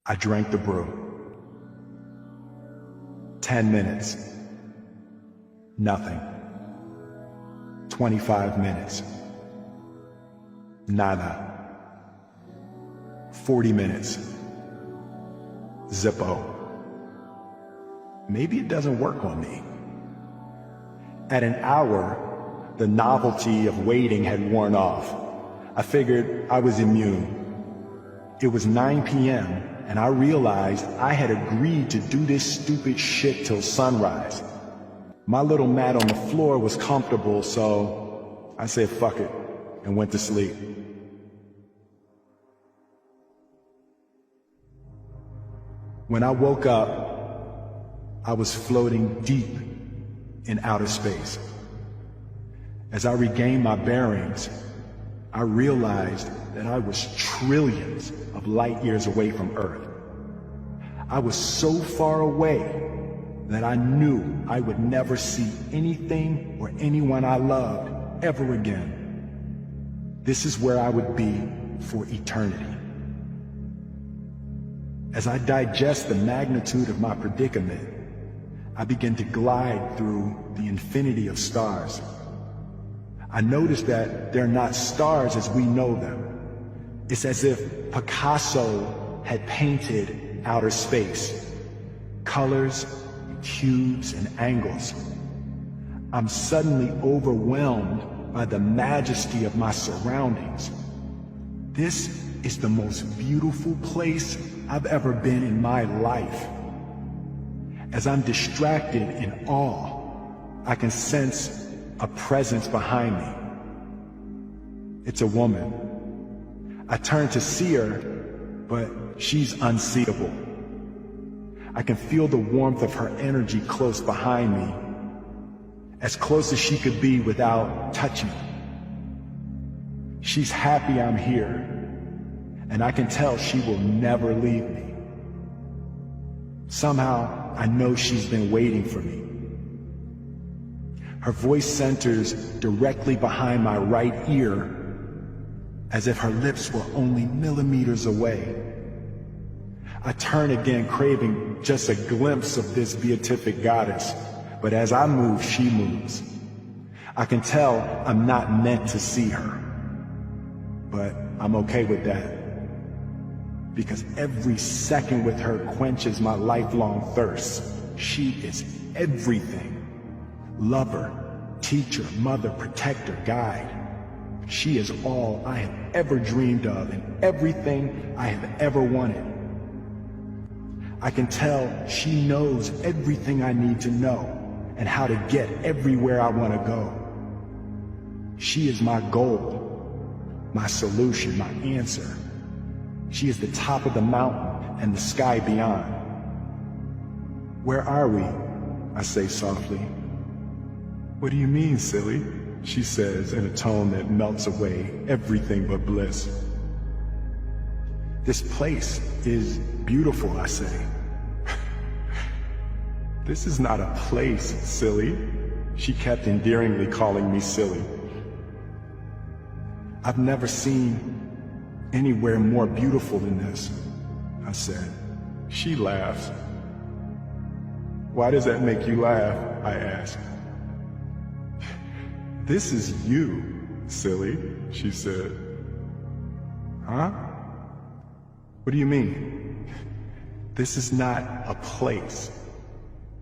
I drank the brew. 10 minutes. Nothing. 25 minutes. Nada. 40 minutes. Zippo. Maybe it doesn't work on me. At an hour, the novelty of waiting had worn off. I figured I was immune. It was 9 p.m. and I realized I had agreed to do this stupid shit till sunrise. My little mat on the floor was comfortable, so I said fuck it and went to sleep. When I woke up, I was floating deep in outer space. As I regained my bearings, I realized that I was trillions of light years away from Earth. I was so far away that I knew I would never see anything or anyone I loved ever again. This is where I would be for eternity. As I digest the magnitude of my predicament, I begin to glide through the infinity of stars. I notice that they're not stars as we know them. It's as if Picasso had painted outer space, colors, hues, and angles. I'm suddenly overwhelmed by the majesty of my surroundings. This is the most beautiful place I've ever been in my life. As I'm distracted in awe, I can sense a presence behind me. It's a woman. I turn to see her, but she's unseeable. I can feel the warmth of her energy close behind me, as close as she could be without touching. She's happy I'm here, and I can tell she will never leave me. Somehow, I know she's been waiting for me. Her voice centers directly behind my right ear, as if her lips were only millimeters away. I turn again, craving just a glimpse of this beatific goddess, but as I move, she moves. I can tell I'm not meant to see her, but I'm okay with that, because every second with her quenches my lifelong thirst. She is everything. Lover, teacher, mother, protector, guide. She is all I have ever dreamed of and everything I have ever wanted. I can tell she knows everything I need to know and how to get everywhere I want to go. She is my goal, my solution, my answer. She is the top of the mountain and the sky beyond. Where are we? I say softly. What do you mean, silly? She says in a tone that melts away everything but bliss. This place is beautiful, I say. This is not a place, silly. She kept endearingly calling me silly. I've never seen anywhere more beautiful than this, I said. She laughs. Why does that make you laugh? I ask. This is you, silly, she said. Huh? What do you mean? This is not a place.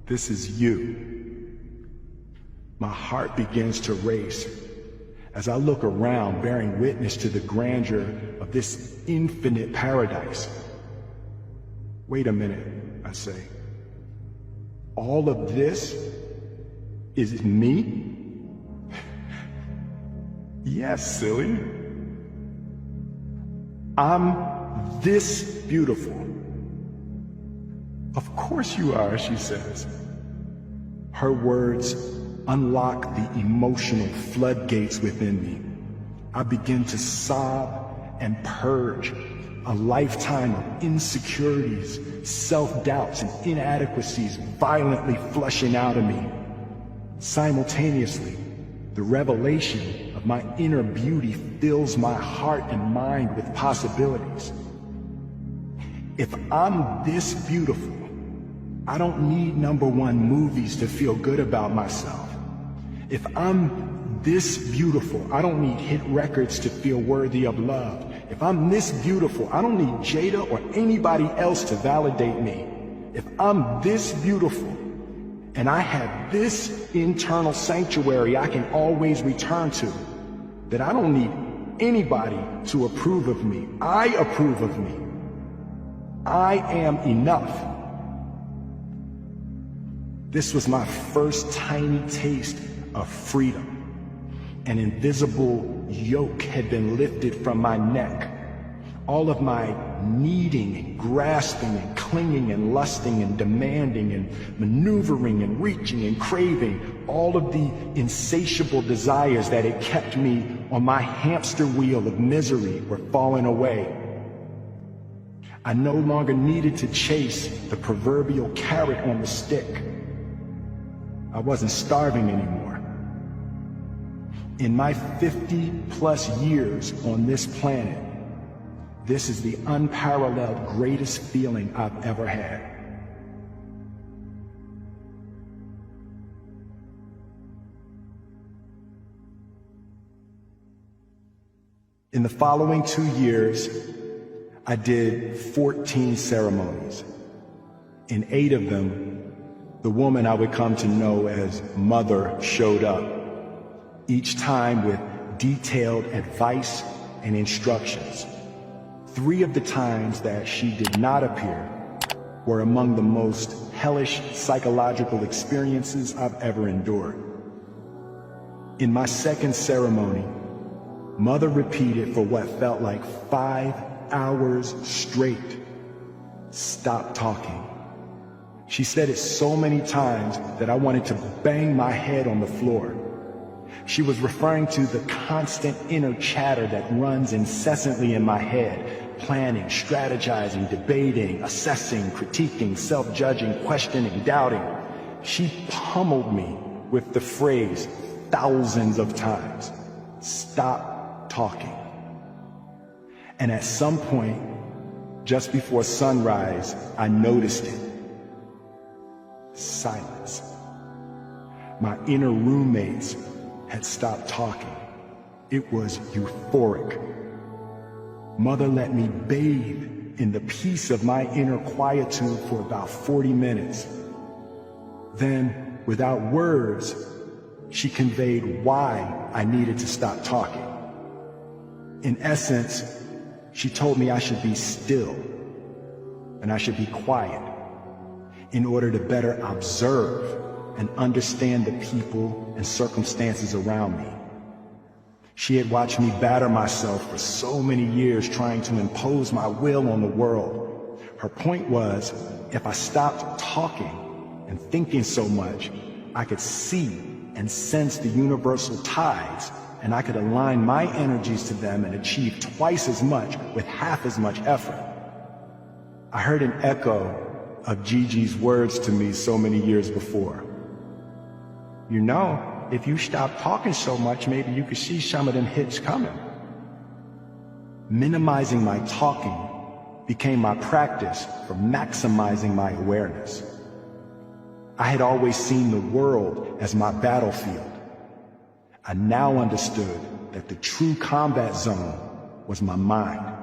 This is you. My heart begins to race as I look around, bearing witness to the grandeur of this infinite paradise. Wait a minute, I say. All of this is me? Yes, silly. I'm this beautiful. Of course you are, she says. Her words unlock the emotional floodgates within me. I begin to sob and purge a lifetime of insecurities, self-doubts, and inadequacies violently flushing out of me. Simultaneously, the revelation of my inner beauty fills my heart and mind with possibilities. If I'm this beautiful, I don't need #1 movies to feel good about myself. If I'm this beautiful, I don't need hit records to feel worthy of love. If I'm this beautiful, I don't need Jada or anybody else to validate me. If I'm this beautiful, and I have this internal sanctuary I can always return to, that I don't need anybody to approve of me. I approve of me. I am enough. This was my first tiny taste of freedom. An invisible yoke had been lifted from my neck. All of my needing and grasping and clinging and lusting and demanding and maneuvering and reaching and craving, all of the insatiable desires that had kept me on my hamster wheel of misery were falling away. I no longer needed to chase the proverbial carrot on the stick. I wasn't starving anymore. In my 50+ years on this planet, this is the unparalleled greatest feeling I've ever had. In the following 2 years, I did 14 ceremonies. In 8 of them, the woman I would come to know as Mother showed up, each time with detailed advice and instructions. 3 of the times that she did not appear were among the most hellish psychological experiences I've ever endured. In my second ceremony, Mother repeated for what felt like 5 hours straight, "Stop talking." She said it so many times that I wanted to bang my head on the floor. She was referring to the constant inner chatter that runs incessantly in my head, planning, strategizing, debating, assessing, critiquing, self-judging, questioning, doubting. She pummeled me with the phrase thousands of times, "Stop talking." And at some point, just before sunrise, I noticed it. Silence. My inner roommates had stopped talking. It was euphoric. Mother let me bathe in the peace of my inner quietude for about 40 minutes. Then, without words, she conveyed why I needed to stop talking. In essence, she told me I should be still and I should be quiet in order to better observe and understand the people and circumstances around me. She had watched me batter myself for so many years trying to impose my will on the world. Her point was, if I stopped talking and thinking so much, I could see and sense the universal tides, and I could align my energies to them and achieve twice as much with half as much effort. I heard an echo of Gigi's words to me so many years before. You know, if you stop talking so much, maybe you could see some of them hits coming. Minimizing my talking became my practice for maximizing my awareness. I had always seen the world as my battlefield. I now understood that the true combat zone was my mind.